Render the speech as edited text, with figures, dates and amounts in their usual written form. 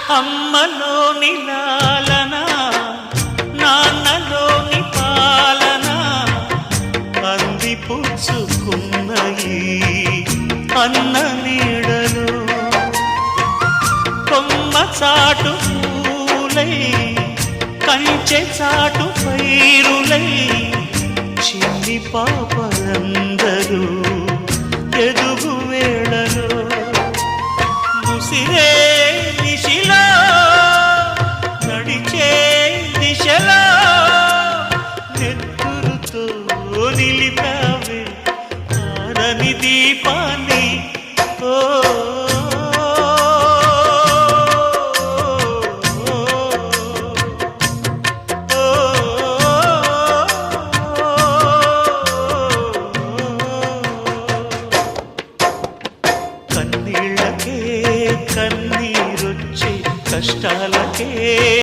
అమ్మలోని లాలన నాన్నలోని పాలన అందిపుచ్చుకున్నయి అన్న నీడలో కొమ్మ చాటు పూలై కంచె చాటు పైరులై చిన్ని పాపలందరూ ఎదుగు వేళలో ముసిరే దిశలో నడిచే దిశలో నెత్తురుతో నిలిపావే ఆరని దీపాన్ని ఓ కన్నీళ్ళకే కన్నీరొచ్చే కష్టాలకే